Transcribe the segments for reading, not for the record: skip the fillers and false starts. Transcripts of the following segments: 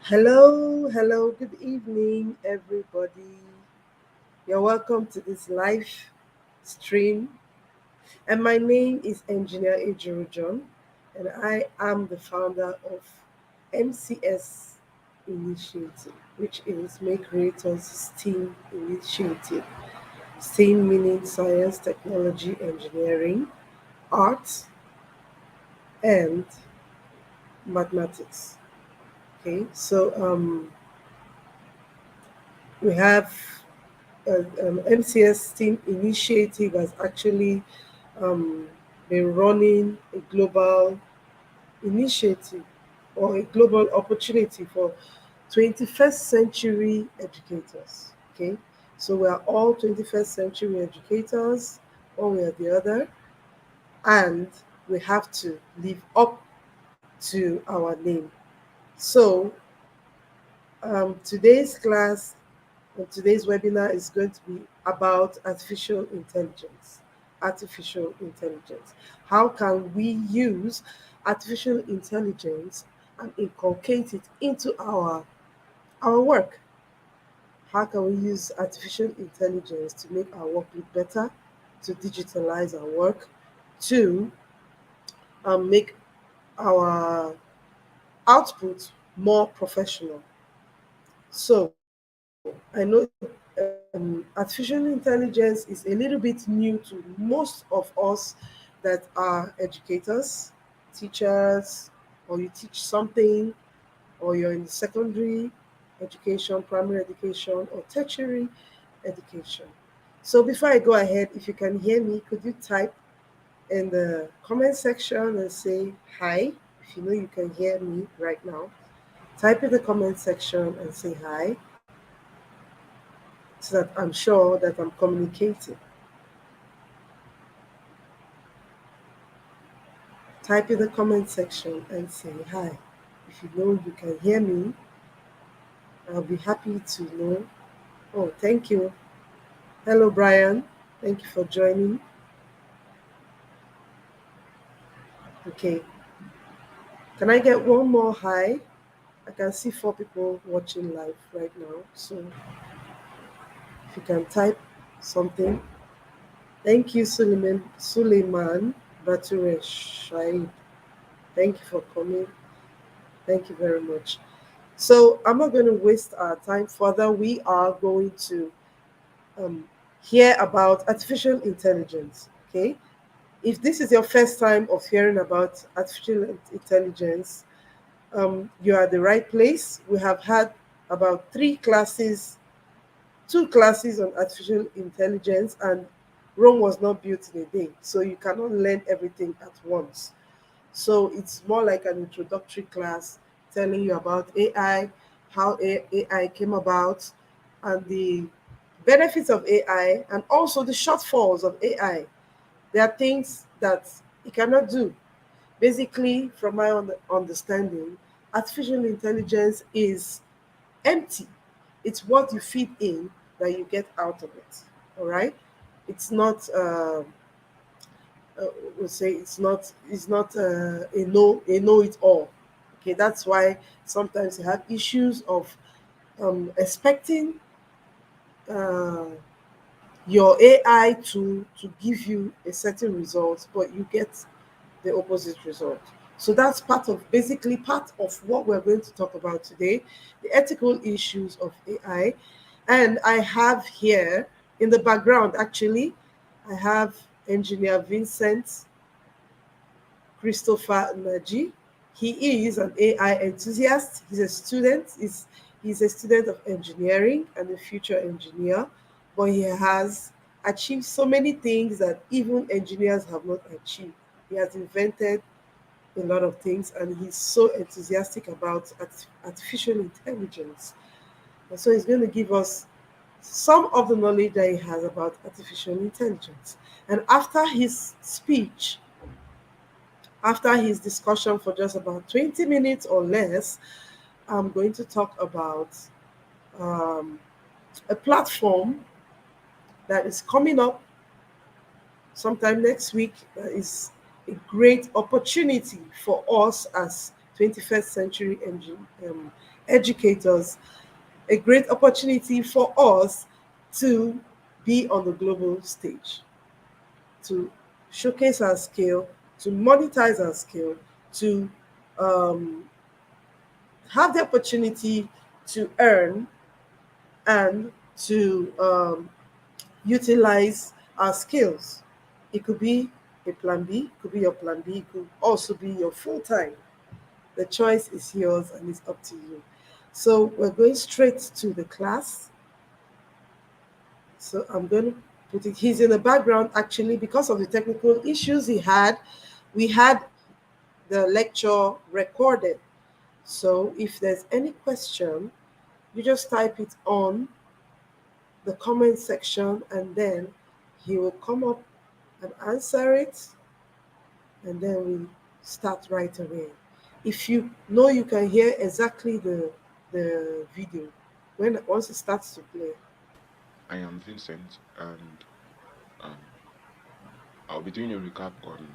Hello, good evening, everybody. You're welcome to this live stream. And my name is Engineer Ejuru, and I am the founder of MCS Initiative, which is Make Creators STEAM Initiative. STEAM meaning science, technology, engineering, arts, and mathematics. Okay, so we have MCS Team Initiative has actually um, been running a global initiative or a global opportunity for 21st century educators. Okay, so we are all 21st century educators, one way or the other, and we have to live up to our name. So today's class and today's webinar is going to be about artificial intelligence. Artificial intelligence. How can we use artificial intelligence and inculcate it into our work? How can we use artificial intelligence to make our work look better, to digitalize our work, to make our output more professional? So I know artificial intelligence is a little bit new to most of us that are educators, teachers, or you teach something, or you're in secondary education, primary education, or tertiary education. So before I go ahead, if you can hear me, could you type in the comment section and say hi? If you know you can hear me right now, type in the comment section and say hi so that I'm sure that I'm communicating. Type in the comment section and say hi. If you know you can hear me, I'll be happy to know. Oh, thank you. Hello, Brian. Thank you for joining. Okay. Can I get one more hi? I can see four people watching live right now. So if you can type something. Thank you, Suleiman Baturesh Shaib. Thank you for coming. Thank you very much. So I'm not going to waste our time further. We are going to um, hear about artificial intelligence. Okay, if this is your first time of hearing about artificial intelligence, you are at the right place. We have had about three classes, two classes on artificial intelligence, and Rome was not built in a day, so you cannot learn everything at once. So it's more like an introductory class telling you about AI, how AI came about, and the benefits of AI, and also the shortfalls of AI. There are things that it cannot do. Basically, from my understanding, artificial intelligence is empty. It's what you feed in that you get out of it. All right. It's not. We'll say it's not a know it all. Okay, that's why sometimes you have issues of expecting uh, your AI to give you a certain result, but you get the opposite result. So that's basically part of what we're going to talk about today, the ethical issues of AI. And I have here in the background, actually, I have engineer Vincent Christopher Nnaji. He is an AI enthusiast. He's a student of engineering and a future engineer, but he has achieved so many things that even engineers have not achieved. He has invented a lot of things, and he's so enthusiastic about artificial intelligence. And so he's going to give us some of the knowledge that he has about artificial intelligence. And after his discussion for just about 20 minutes or less, I'm going to talk about um, a platform that is coming up sometime next week that is a great opportunity for us as 21st century educators, a great opportunity for us to be on the global stage, to showcase our skill, to monetize our skill, to um, have the opportunity to earn and to utilize our skills. It could be a plan B, it could be your plan B, it could also be your full time. The choice is yours and it's up to you. So we're going straight to the class. So I'm going to put it, he's in the background actually because of the technical issues he had. We had the lecture recorded. So if there's any question, you just type it on the comment section and then he will come up and answer it, and then we start right away. If you know you can hear exactly the video when once it starts to play. I am Vincent, and um, I'll be doing a recap on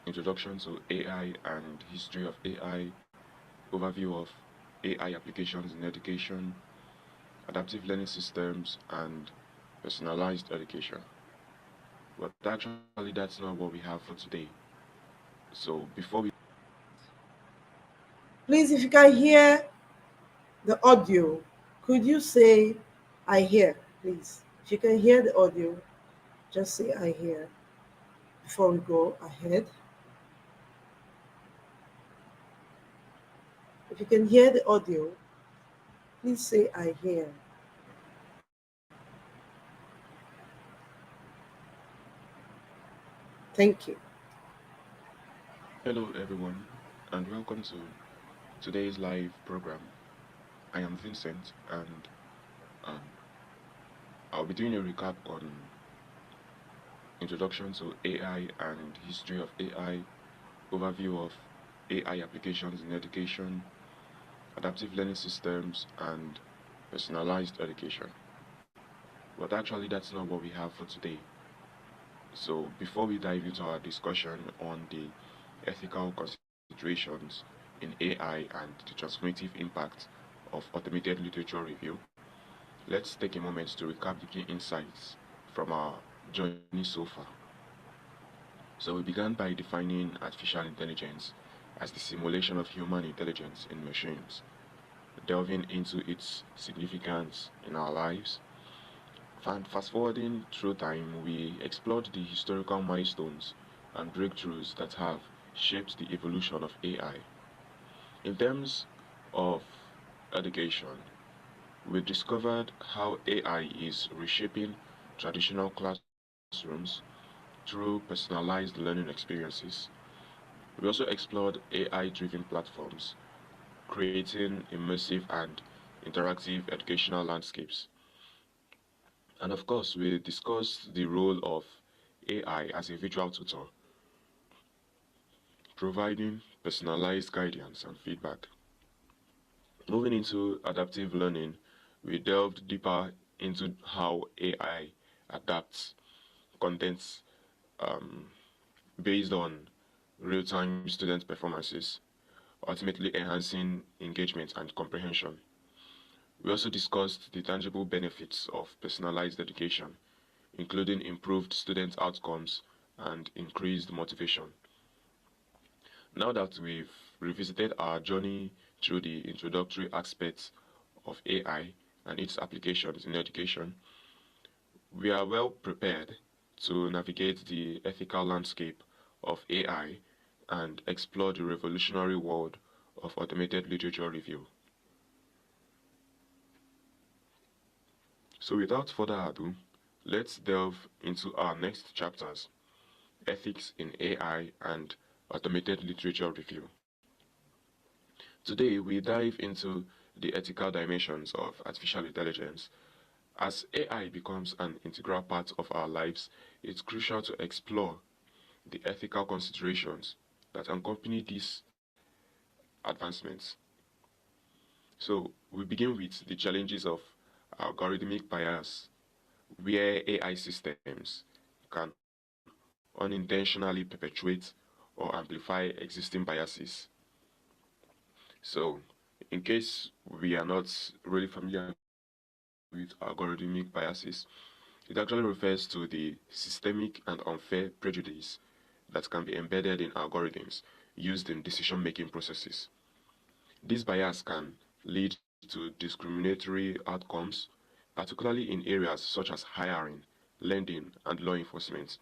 introduction to AI and history of AI, overview of AI applications in education, adaptive learning systems, and personalized education. But actually, that's not what we have for today. So before we Please, if you can hear the audio, could you say I hear, please? If you can hear the audio, just say I hear before we go ahead. If you can hear the audio, please say I hear. Thank you. Hello everyone, and welcome to today's live program. I am Vincent, and um, I'll be doing a recap on introduction to AI and history of AI, overview of AI applications in education, adaptive learning systems, and personalized education. But actually, that's not what we have for today. So, before we dive into our discussion on the ethical considerations in AI and the transformative impact of automated literature review, let's take a moment to recap the key insights from our journey so far. So, we began by defining artificial intelligence as the simulation of human intelligence in machines, delving into its significance in our lives. And fast forwarding through time, we explored the historical milestones and breakthroughs that have shaped the evolution of AI. In terms of education, we discovered how AI is reshaping traditional classrooms through personalized learning experiences. We also explored AI driven platforms, creating immersive and interactive educational landscapes. And of course, we discussed the role of AI as a virtual tutor, providing personalized guidance and feedback. Moving into adaptive learning, we delved deeper into how AI adapts contents um, based on real-time student performances, ultimately enhancing engagement and comprehension. We also discussed the tangible benefits of personalized education, including improved student outcomes and increased motivation. Now that we've revisited our journey through the introductory aspects of AI and its applications in education, we are well prepared to navigate the ethical landscape of AI and explore the revolutionary world of automated literature review. So, without further ado, let's delve into our next chapters: ethics in AI and automated literature review. Today, we dive into the ethical dimensions of artificial intelligence. As AI becomes an integral part of our lives, it's crucial to explore the ethical considerations that accompany these advancements. So, we begin with the challenges of algorithmic bias, where AI systems can unintentionally perpetuate or amplify existing biases. So, in case we are not really familiar with algorithmic biases, it actually refers to the systemic and unfair prejudice that can be embedded in algorithms used in decision-making processes. This bias can lead to discriminatory outcomes, particularly in areas such as hiring, lending, and law enforcement.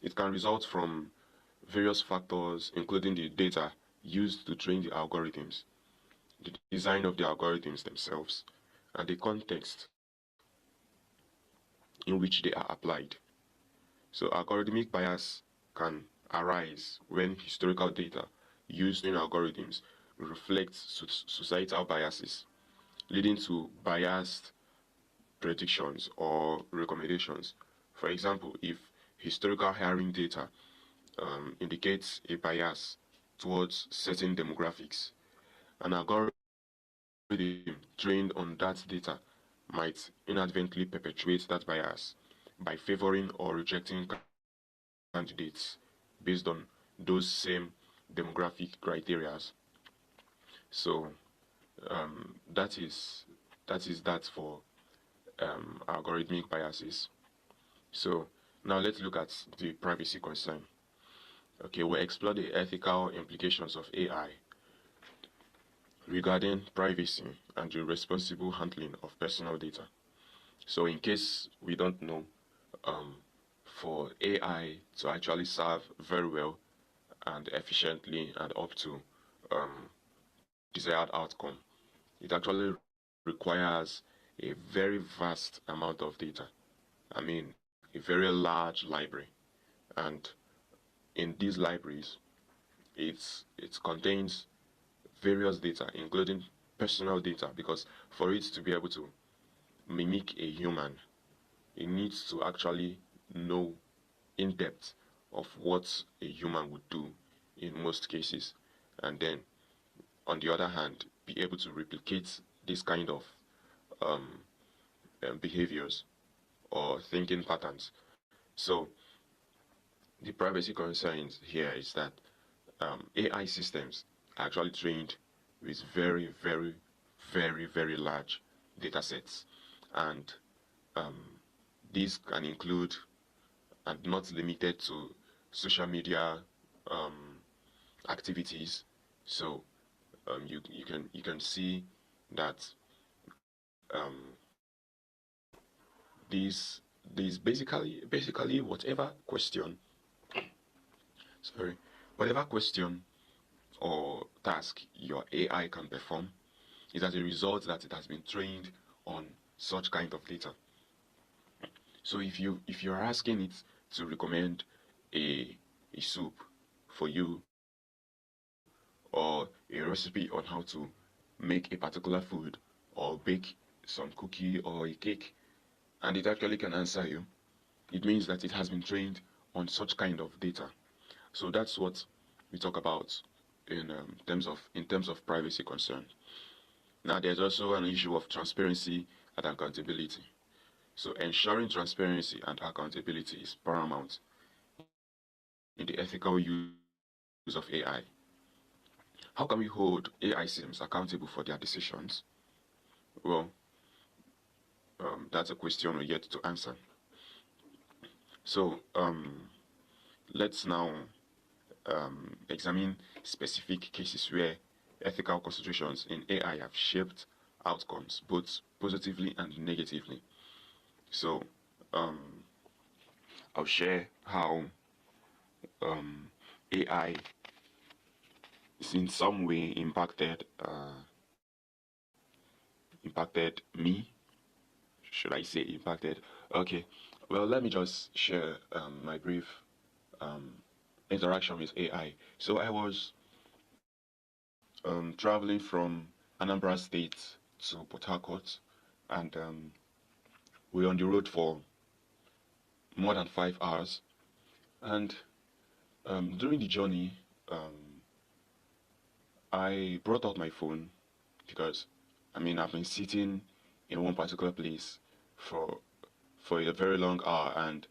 It can result from various factors, including the data used to train the algorithms, the design of the algorithms themselves, and the context in which they are applied. So algorithmic bias can arise when historical data used in algorithms reflects societal biases, leading to biased predictions or recommendations. For example, if historical hiring data indicates a bias towards certain demographics, an algorithm trained on that data might inadvertently perpetuate that bias by favoring or rejecting candidates based on those same demographic criteria. So that is that for algorithmic biases. So now let's look at the privacy concern. Okay, we'll explore the ethical implications of AI regarding privacy and the responsible handling of personal data. So in case we don't know, um, for AI to actually serve very well and efficiently and up to um, desired outcome, it actually requires a very vast amount of data. I mean, a very large library. And in these libraries, it contains various data, including personal data, because for it to be able to mimic a human, it needs to actually know in depth of what a human would do in most cases, and then on the other hand, be able to replicate this kind of um, behaviors or thinking patterns. So the privacy concerns here is that AI systems are actually trained with very, very, very, very large data sets. And um, these can include and not limited to social media um, activities. So you can see that um, these these basically sorry whatever question or task your AI can perform is as a result that it has been trained on such kind of data. So if you're asking it to recommend a a soup for you or a recipe on how to make a particular food or bake some cookie or a cake, and it actually can answer you, it means that it has been trained on such kind of data. So that's what we talk about in terms of privacy concern. Now, there's also an issue of transparency and accountability. So ensuring transparency and accountability is paramount in the ethical use of AI. How can we hold AI systems accountable for their decisions? Well, that's a question we're yet to answer. So let's now examine specific cases where ethical considerations in AI have shaped outcomes, both positively and negatively. So um, I'll share how AI is in some way impacted me. Should I say impacted? Okay. Well, let me just share my brief um, interaction with AI. So I was traveling from Anambra State to Port Harcourt, and we were on the road for more than 5 hours. And during the journey, I brought out my phone because, I mean, I've been sitting in one particular place for a very long hour, and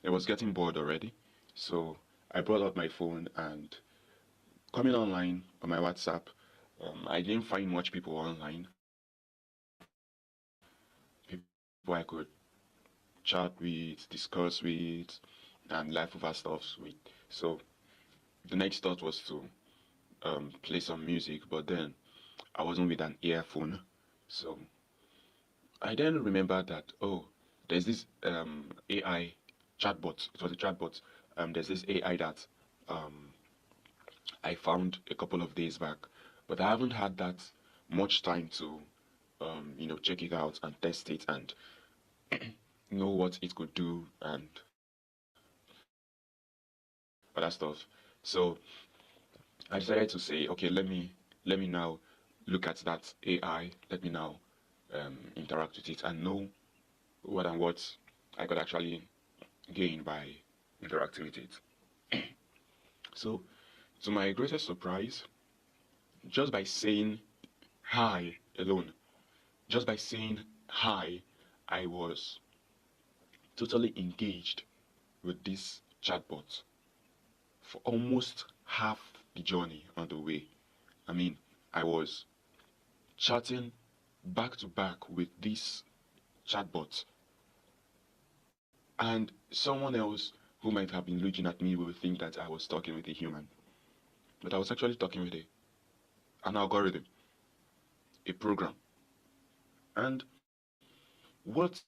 it was getting bored already. So I brought out my phone and coming online on my WhatsApp, I didn't find much people online. People I could chat with, discuss with, and laugh over stuff with. So the next thought was to play some music, but then I wasn't with an earphone. So I then remembered that, oh, there's this AI chatbot. It was a chatbot. There's this AI that um, I found a couple of days back, but I haven't had that much time to, check it out and test it and know what it could do and other stuff. So I decided to say, okay, let me now look at that AI. Let me now interact with it and know what I could actually gain by interacting with it. So, to my greatest surprise, just by saying hi alone, just by saying hi, I was totally engaged with this chatbot for almost half the journey on the way. I mean, I was chatting back to back with this chatbot, and someone else who might have been looking at me will think that I was talking with a human, but I was actually talking with an algorithm, a program. And what's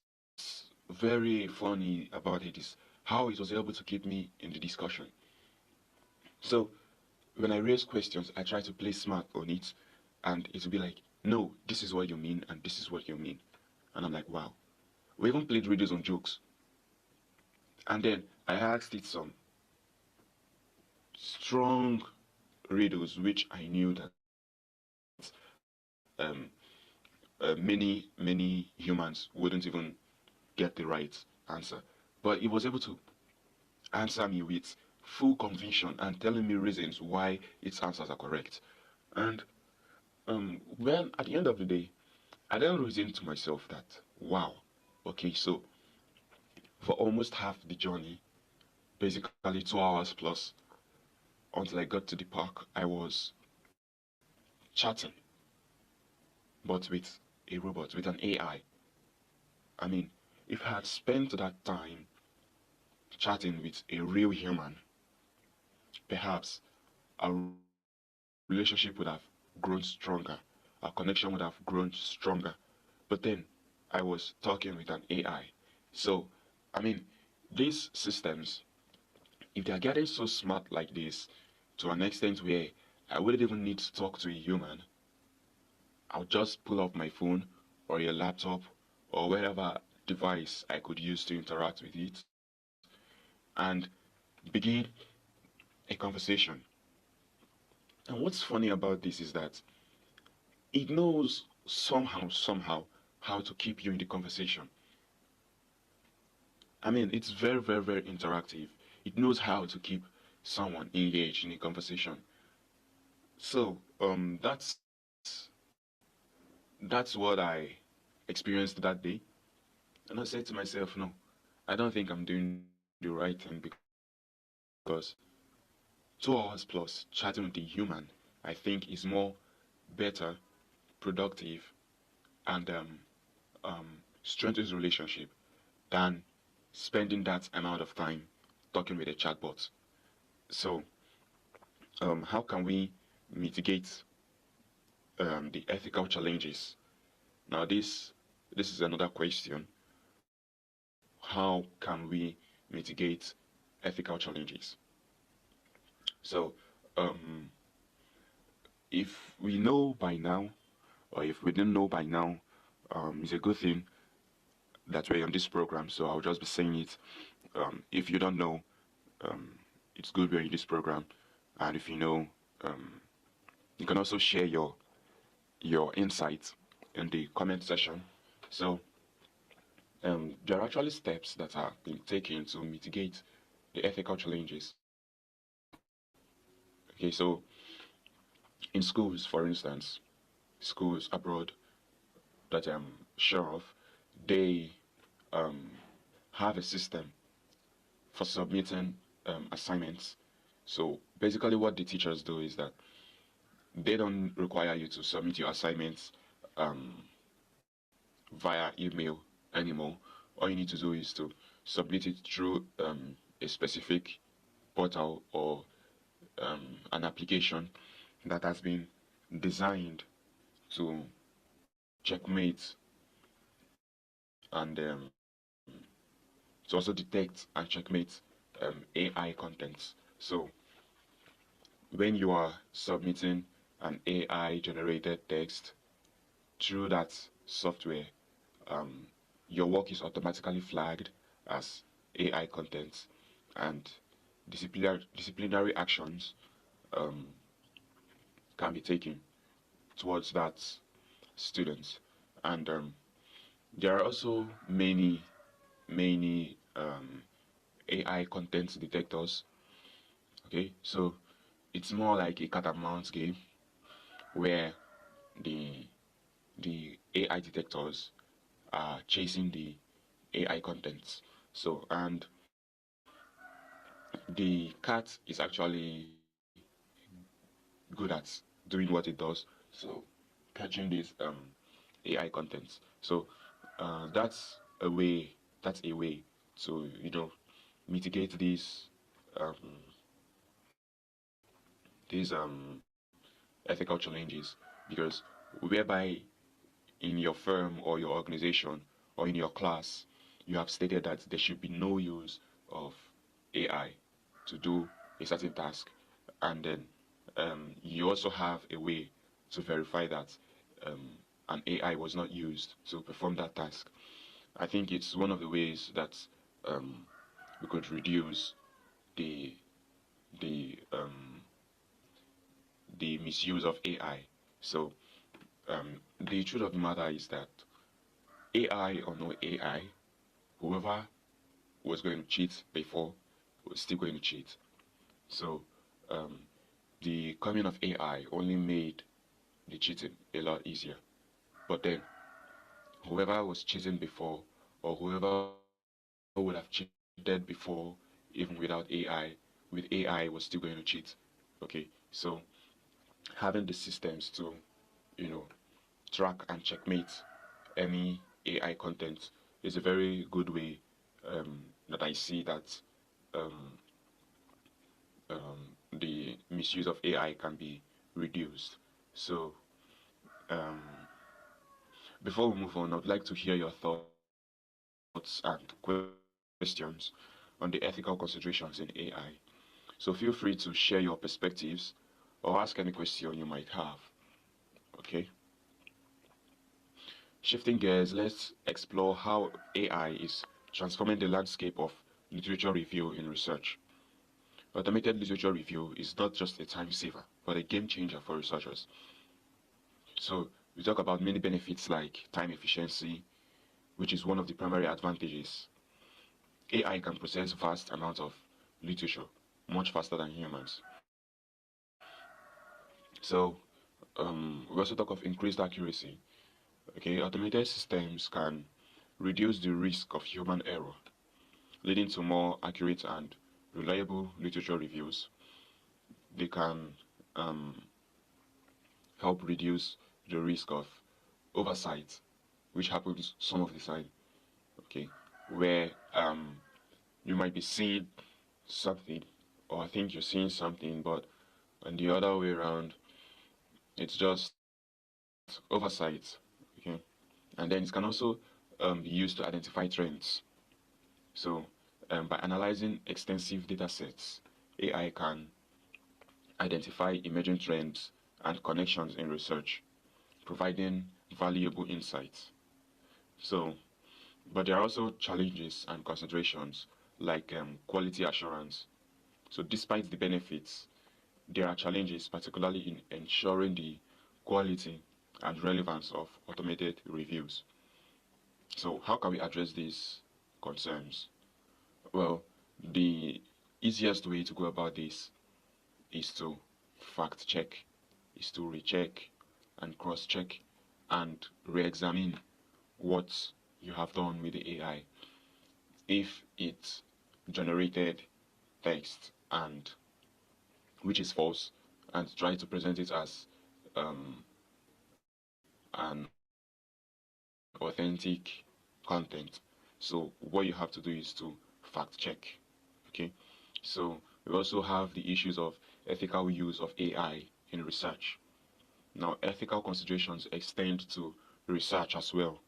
very funny about it is how it was able to keep me in the discussion. So when I raise questions, I try to play smart on it, and it will be like, no, this is what you mean, and this is what you mean. And I'm like, wow. We even played riddles on jokes. And then I asked it some strong riddles, which I knew that um, many humans wouldn't even get the right answer. But it was able to answer me with full conviction and telling me reasons why its answers are correct. And when at the end of the day, I then reasoned to myself that, wow, okay, so for almost half the journey, basically 2 hours plus, until I got to the park, I was chatting, but with a robot, with an AI. I mean, if I had spent that time chatting with a real human, perhaps our relationship would have grown stronger, our connection would have grown stronger. But then I was talking with an AI. So, I mean, these systems, if they're getting so smart like this, to an extent where I wouldn't even need to talk to a human, I'll just pull up my phone or a laptop or whatever device I could use to interact with it and begin a conversation. And what's funny about this is that it knows somehow, how to keep you in the conversation. I mean, it's very interactive. It knows how to keep someone engaged in a conversation. So, that's what I experienced that day. And I said to myself, no, I don't think I'm doing the right thing because 2 hours plus chatting with a human, I think is more better, productive, and strengthens relationship than spending that amount of time talking with a chatbot. So, how can we mitigate the ethical challenges? Now, this is another question. How can we mitigate ethical challenges? So, um, if we know by now, or if we didn't know by now, it's a good thing that we're on this program. So I'll just be saying it. If you don't know, um, it's good we're in this program, and if you know, um, you can also share your insights in the comment section. So there are actually steps that are being taken to mitigate the ethical challenges. Okay, so in schools, for instance, schools abroad that I'm sure of, they um, have a system for submitting assignments. So basically, what the teachers do is that they don't require you to submit your assignments um, via email anymore. All you need to do is to submit it through a specific portal or an application that has been designed to checkmate and to also detect and checkmate AI contents. So when you are submitting an AI generated text through that software, um, your work is automatically flagged as AI content, and disciplinary actions um, can be taken towards that student. And there are also many AI content detectors. Okay, so it's more like a cat and mouse game where the the AI detectors are chasing the AI contents. So, and the cat is actually good at doing what it does. So, catching these AI contents. So, that's a way. That's a way to mitigate um, these ethical challenges, because whereby in your firm or your organization or in your class, you have stated that there should be no use of AI to do a certain task, and then you also have a way to verify that an AI was not used to perform that task. I think it's one of the ways that um, we could reduce the the um, the misuse of AI. So the truth of the matter is that AI or no AI, whoever was going to cheat before was still going to cheat. So um, the coming of AI only made the cheating a lot easier. But then whoever was cheating before, or whoever would have cheated before, even without AI, with AI was still going to cheat. Okay, so having the systems to, you know, track and checkmate any AI content is a very good way that I see that um, the misuse of AI can be reduced. So um, before we move on, I'd like to hear your thoughts and questions on the ethical considerations in AI. So feel free to share your perspectives or ask any question you might have. Okay. Shifting gears, let's explore how AI is transforming the landscape of literature review in research. Automated literature review is not just a time saver, but a game changer for researchers. So, we talk about many benefits like time efficiency, which is one of the primary advantages. AI can process vast amounts of literature much faster than humans. So, we also talk of increased accuracy. Okay, automated systems can reduce the risk of human error, leading to more accurate and reliable literature reviews. They can um, help reduce the risk of oversight, which happens some of the time. Okay, where you might be seeing something, or I think you're seeing something, but on the other way around, it's just oversight. Okay, and then it can also be used to identify trends. So, by analyzing extensive data sets, AI can identify emerging trends and connections in research, providing valuable insights. So, but there are also challenges and considerations like quality assurance. So, despite the benefits, there are challenges, particularly in ensuring the quality and relevance of automated reviews. So, how can we address these concerns? Well, the easiest way to go about this is to fact check, is to recheck and cross check and re examine what you have done with the AI. If it generated text and which is false, and try to present it as an authentic content. So what you have to do is to fact check. Okay. So we also have the issues of ethical use of AI in research. Now, ethical considerations extend to research as well.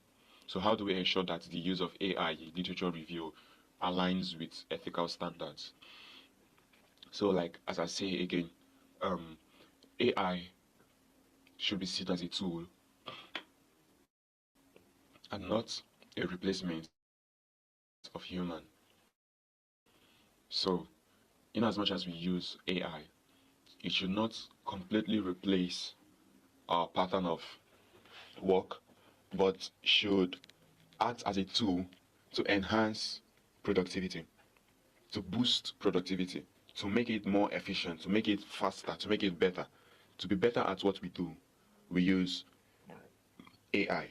So how do we ensure that the use of AI in literature review aligns with ethical standards? So, like as I say again, AI should be seen as a tool and not a replacement of human. So, in as much as we use AI, it should not completely replace our pattern of work, but should act as a tool to enhance productivity, to boost productivity, to make it more efficient, to make it faster, to make it better, to be better at what we do. We use AI.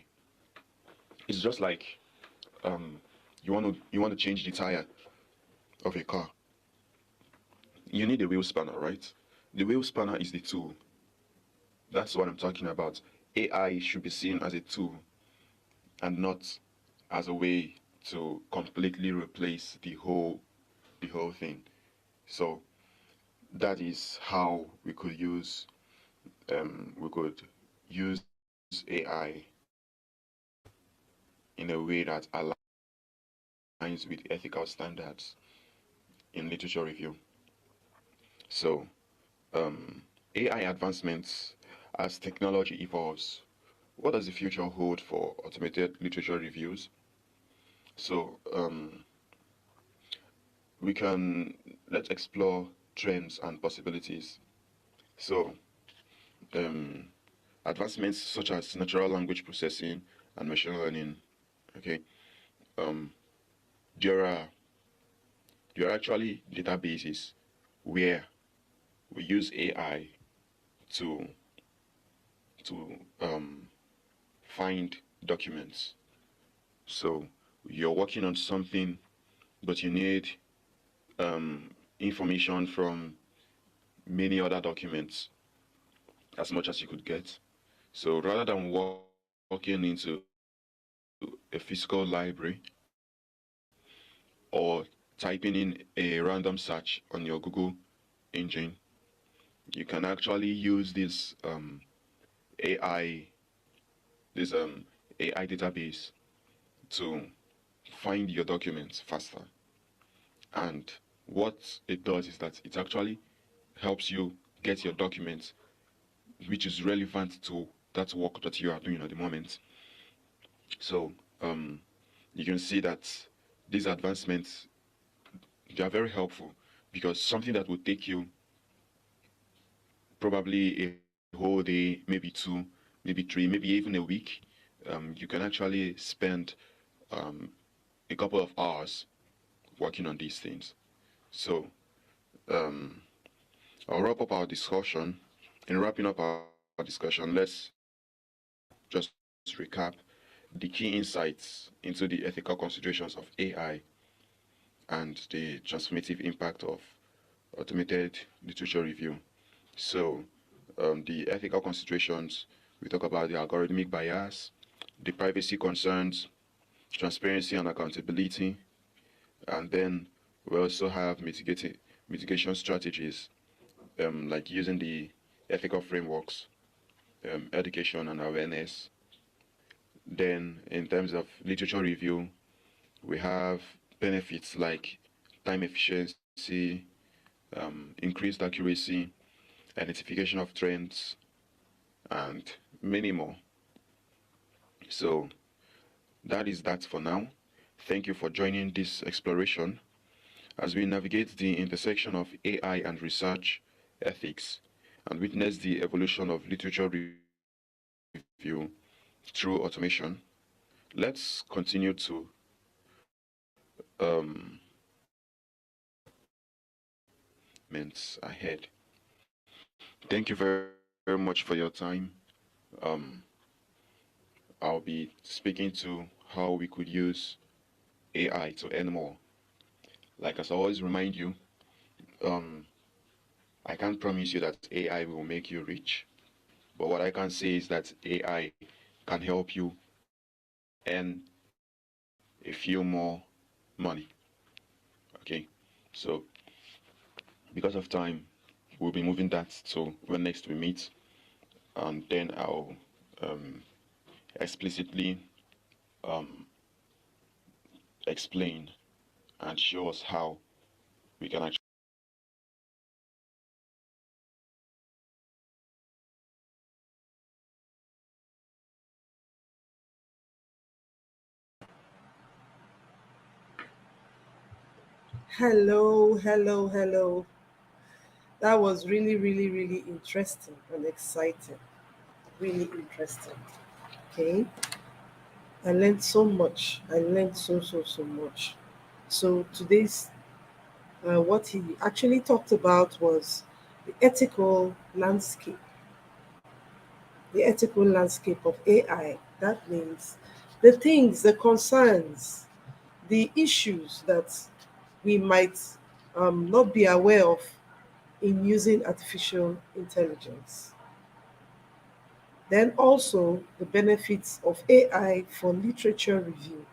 It's just like you want to change the tire of a car. You need a wheel spanner, right? The wheel spanner is the tool. That's what I'm talking about. AI should be seen as a tool and not as a way to completely replace the whole thing. So that is how we could use AI in a way that aligns with ethical standards in literature review. So AI advancements as technology evolves. What does the future hold for automated literature reviews? So let's explore trends and possibilities. So um, advancements such as natural language processing and machine learning. Okay, um, there are there are actually databases where we use AI to to find documents. So you're working on something, but you need information from many other documents as much as you could get. So rather than walking into a physical library or typing in a random search on your Google engine, you can actually use AI this AI database to find your documents faster. And what it does is that it actually helps you get your documents which is relevant to that work that you are doing at the moment. So you can see that these advancements, they are very helpful, because something that would take you probably a whole day, maybe two, maybe three, maybe even a week, you can actually spend um, a couple of hours working on these things. So um, I'll wrap up our discussion. In wrapping up our discussion, let's just recap the key insights into the ethical considerations of AI and the transformative impact of automated literature review. So, the ethical considerations, we talk about the algorithmic bias, the privacy concerns, transparency and accountability, and then we also have mitigation strategies, like using the ethical frameworks, education and awareness. Then, in terms of literature review, we have benefits like time efficiency, increased accuracy, identification of trends, and many more. So that is that for now. Thank you for joining this exploration as we navigate the intersection of AI and research ethics and witness the evolution of literature review through automation. Let's continue to minutes ahead. Thank you very much for your time. Um, I'll be speaking to how we could use AI to earn more. Like as I always remind you, um, I can't promise you that AI will make you rich, but what I can say is that AI can help you earn a few more money. Okay, so because of time, we'll be moving that. So when next we meet, and then I'll um, explicitly um, explain and show us how we can actually. Hello, hello, hello. That was really, really, really interesting and exciting. Really interesting. Okay. I learned so much. I learned so, so, so much. So today's what he actually talked about was the ethical landscape, the ethical landscape of AI. That means the things, the concerns, the issues that we might not be aware of in using artificial intelligence. Then also the benefits of AI for literature review.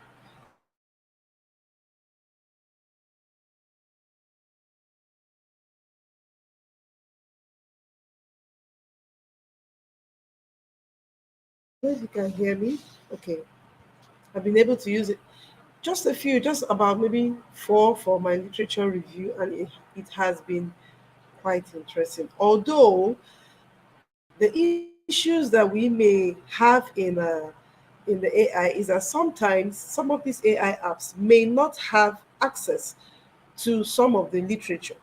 If you can hear me, okay. I've been able to use it just a few, just about maybe four for my literature review, and it has been quite interesting. Although the issues that we may have in the AI is that sometimes some of these AI apps may not have access to some of the literature.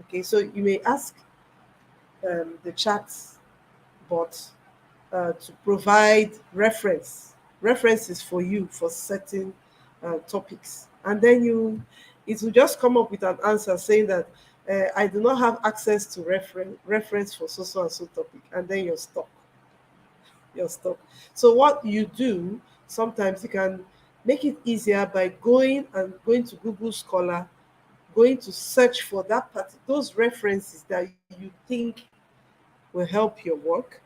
Okay, so you may ask the chat bot to provide references for you for certain topics, and then it will just come up with an answer saying that I do not have access to reference for so so and so topic, and then you're stuck. So what you do, sometimes you can make it easier by going to Google Scholar, going to search for those references that you think will help your work,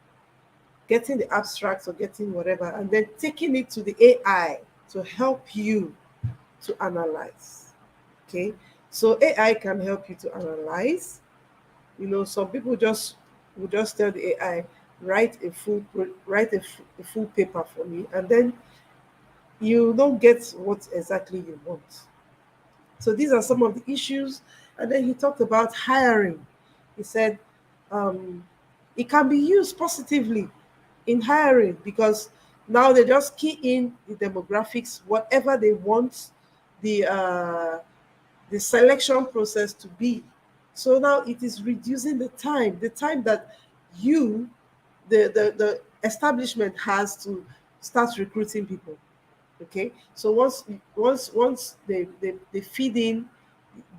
getting the abstracts or getting whatever, and then taking it to the AI to help you to analyze. Okay, so AI can help you to analyze. Some people just will just tell the AI, write a full paper for me, and then you don't get what exactly you want. So these are some of the issues. And then he talked about hiring. He said um, it can be used positively in hiring because now they just key in the demographics, whatever they want the selection process to be. So now it is reducing the time that you, the establishment has to start recruiting people. Okay, so once they feed in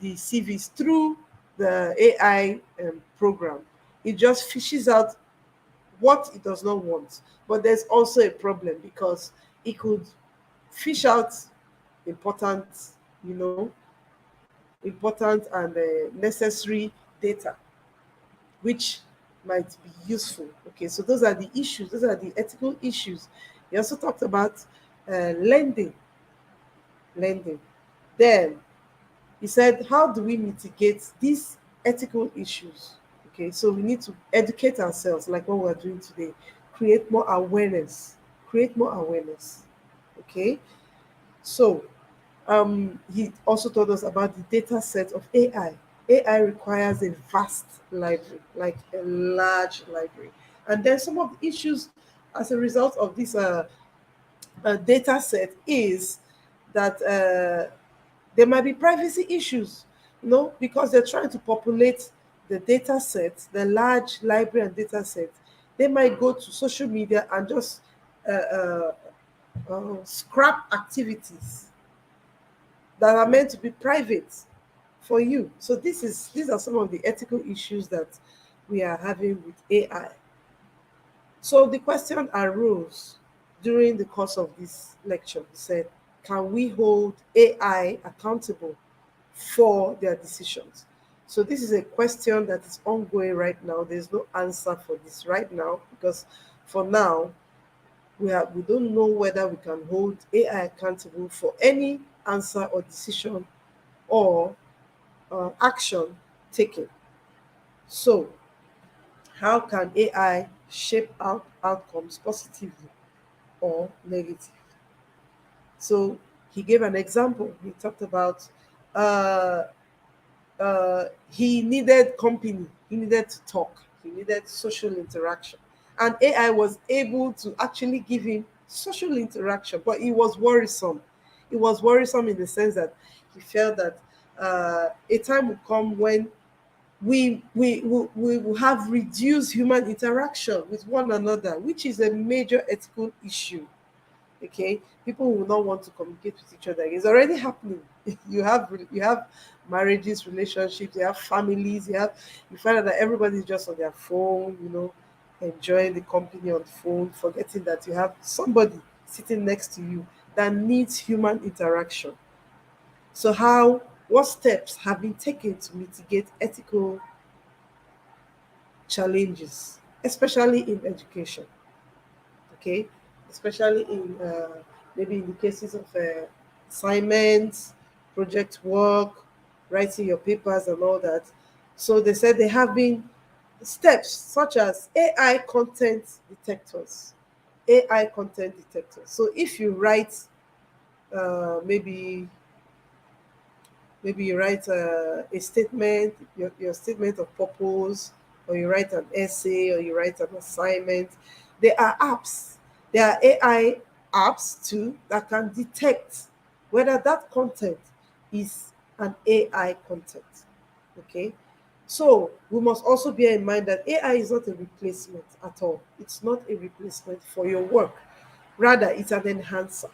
the CVs through the AI program, it just fishes out what it does not want. But there's also a problem because it could fish out important, you know, important and necessary data, which might be useful. Okay, so those are the issues. Those are the ethical issues. He also talked about lending. Lending. Then he said, how do we mitigate these ethical issues? Okay, so we need to educate ourselves, like what we're doing today, create more awareness, create more awareness. Okay, so he also told us about the data set of AI. AI requires a vast library, like a large library. And then some of the issues as a result of this data set is that there might be privacy issues, because they're trying to populate the data set, the large library and data set. They might go to social media and just scrap activities that are meant to be private for you. So these are some of the ethical issues that we are having with AI. So the question arose during the course of this lecture. He said, can we hold AI accountable for their decisions? So this is a question that is ongoing right now. There's no answer for this right now because for now we don't know whether we can hold AI accountable for any answer or decision or action taken. So how can AI shape outcomes positively or negative? So he gave an example. He talked about uh, he needed company, he needed to talk, he needed social interaction. And AI was able to actually give him social interaction, but it was worrisome. It was worrisome in the sense that he felt that a time will come when we will have reduced human interaction with one another, which is a major ethical issue. Okay, people will not want to communicate with each other. It's already happening. You have marriages, relationships, you have families, you find out that everybody's just on their phone, enjoying the company on the phone, forgetting that you have somebody sitting next to you that needs human interaction. So what steps have been taken to mitigate ethical challenges, especially in education? Okay, especially in maybe in the cases of assignments, project work, writing your papers and all that. So they said there have been steps such as AI content detectors. AI content detectors. So if you write maybe you write a statement, your statement of purpose, or you write an essay, or you write an assignment. There are apps, there are AI apps too that can detect whether that content is an AI content. Okay. So we must also bear in mind that AI is not a replacement at all. It's not a replacement for your work. Rather, it's an enhancer.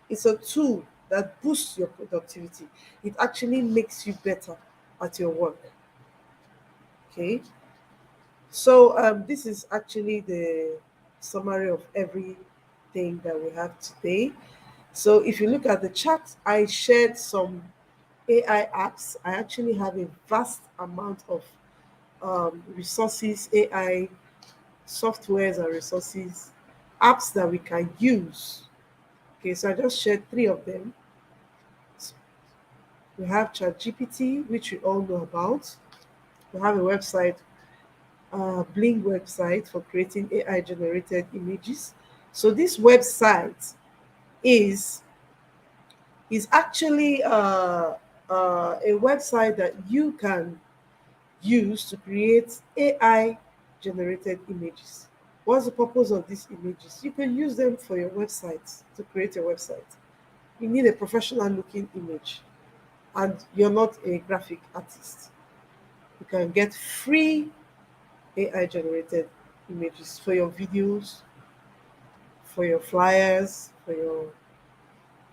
It's a tool that boosts your productivity. It actually makes you better at your work. Okay. So this is actually the summary of everything that we have today. So if you look at the chat, I shared some AI apps. I actually have a vast amount of resources, AI softwares and resources, apps that we can use. Okay, so I just shared three of them. We have ChatGPT, which we all know about. We have a website, Bling website for creating AI generated images. So this website is is actually a website that you can use to create AI generated images. What's the purpose of these images? You can use them for your website to create a website. You need a professional looking image, and you're not a graphic artist. You can get free AI generated images for your videos, for your flyers, for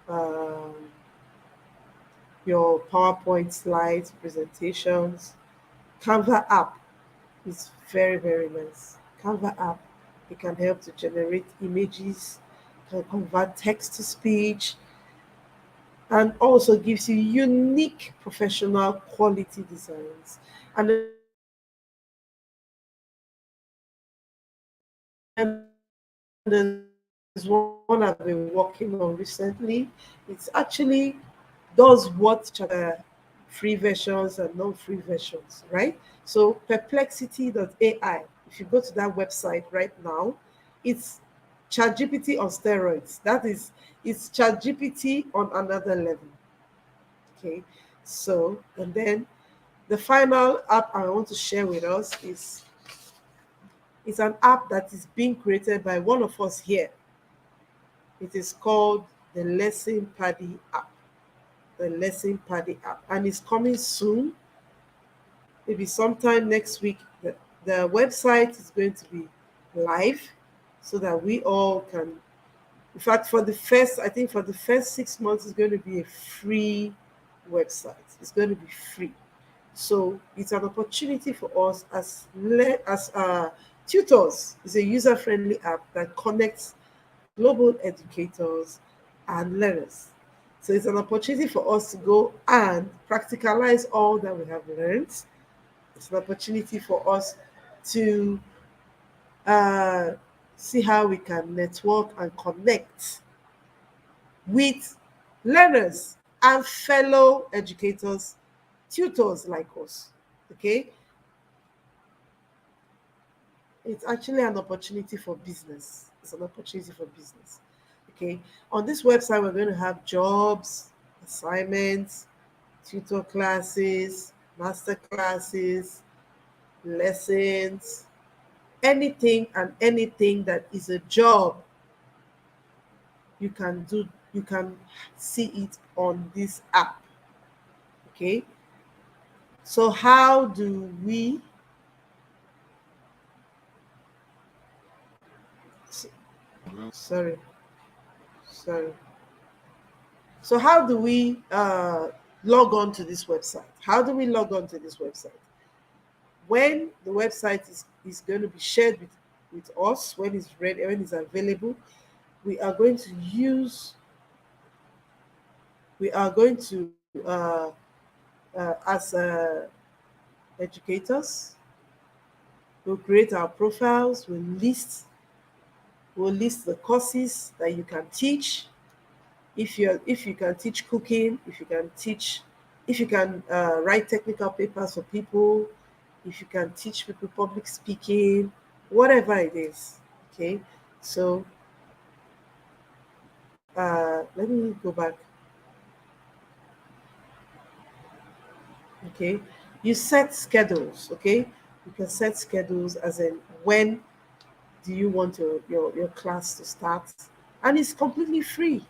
um, your PowerPoint slides, presentations. Canva app is very, very nice. Canva app, it can help to generate images, can convert text to speech, and also gives you unique professional quality designs. And there's one I've been working on recently. It's actually does what free versions and non-free versions, right? So perplexity.ai. If you go to that website right now, it's ChatGPT on steroids. It's ChatGPT on another level. Okay. So, and then the final app I want to share with us is an app that is being created by one of us here. It is called the Lesson Paddy app. The Lesson Paddy app. And it's coming soon, maybe sometime next week. The website is going to be live so that we all can. In fact, I think for the first 6 months, it's going to be a free website. It's going to be free. So it's an opportunity for us as tutors. It's a user-friendly app that connects global educators and learners. So it's an opportunity for us to go and practicalize all that we have learned It's an opportunity for us to uh, see how we can network and connect with learners and fellow educators, tutors like us. Okay, it's actually an opportunity for business. It's an opportunity for business. Okay, on this website, we're going to have jobs, assignments, tutor classes, master classes, lessons, anything and anything that is a job you can do, you can see it on this app. Okay, so how do we s- Well, sorry, sorry, so how do we log on to this website? How do we log on to this website? When the website is going to be shared with us, when it's ready, when it's available, we are going to use, we are going to as educators, we'll create our profiles, we'll list the courses that you can teach. If you can teach cooking, if you can teach, if you can write technical papers for people, if you can teach people public speaking, whatever it is. Okay, so let me go back. Okay, you set schedules. Okay, you can set schedules as in when do you want your class to start, and it's completely free,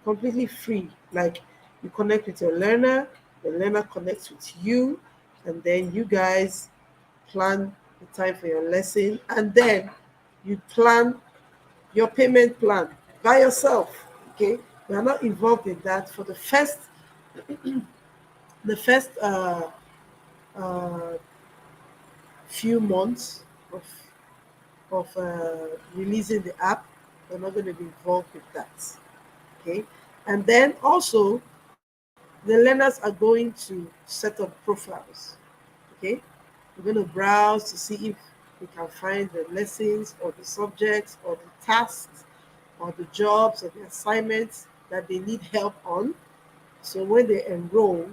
completely free. Like, you connect with your learner, the learner connects with you, and then you guys plan the time for your lesson, and then you plan your payment plan by yourself. Okay, we are not involved in that for the first uh, few months of releasing the app. We're not going to be involved with that. Okay, and then also the learners are going to set up profiles. Okay, we're going to browse to see if we can find the lessons or the subjects or the tasks or the jobs or the assignments that they need help on. So when they enroll,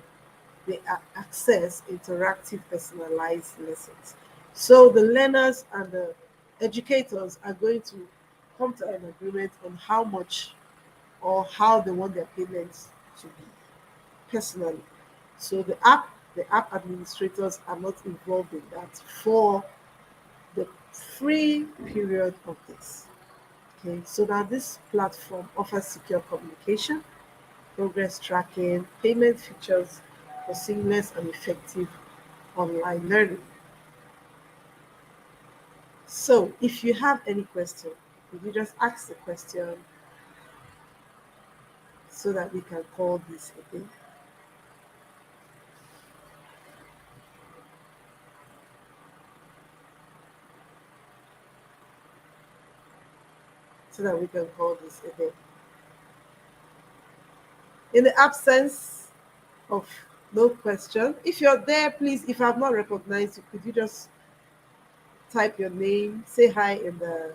they access interactive personalized lessons. So the learners and the educators are going to come to an agreement on how much or how they want their payments to be personally. So the app administrators are not involved in that for the free period of this. Okay, so now this platform offers secure communication, progress tracking, payment features for seamless and effective online learning. So if you have any question, you just ask the question so that we can call this a day. So that we can call this a day. In the absence of no question, if you're there, please, if I've not recognized you, could you just type your name, say hi in the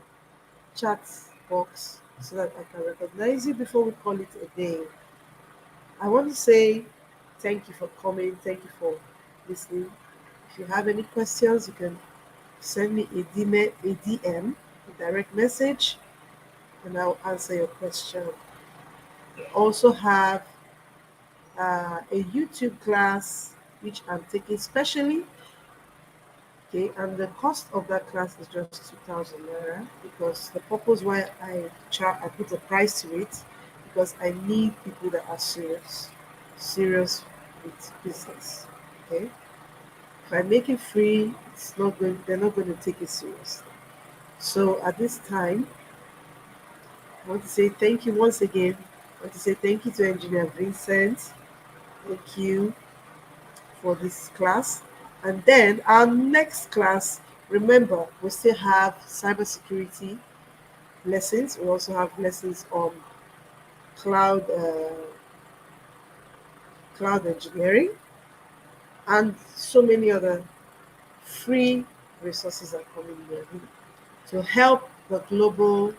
chat box so that I can recognize you before we call it a day. I want to say thank you for coming, thank you for listening. If you have any questions, you can send me a DM, a direct message, and I'll answer your question. We also have a YouTube class which I'm taking specially. Okay, and the cost of that class is just 2,000 naira, because the purpose why I put a price to it, because I need people that are serious with business. Okay, if I make it free, it's not going. They're not going to take it serious. So at this time, I want to say thank you once again. I want to say thank you to Engineer Vincent. Thank you for this class. And then our next class, remember, we still have cybersecurity lessons. We also have lessons on cloud cloud engineering and so many other free resources are coming your way to help the global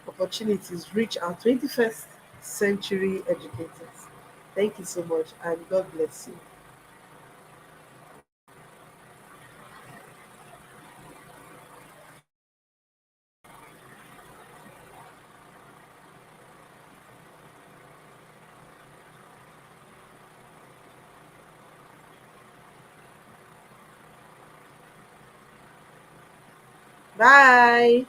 opportunities reach our 21st century educators. Thank you so much, and God bless you. Bye.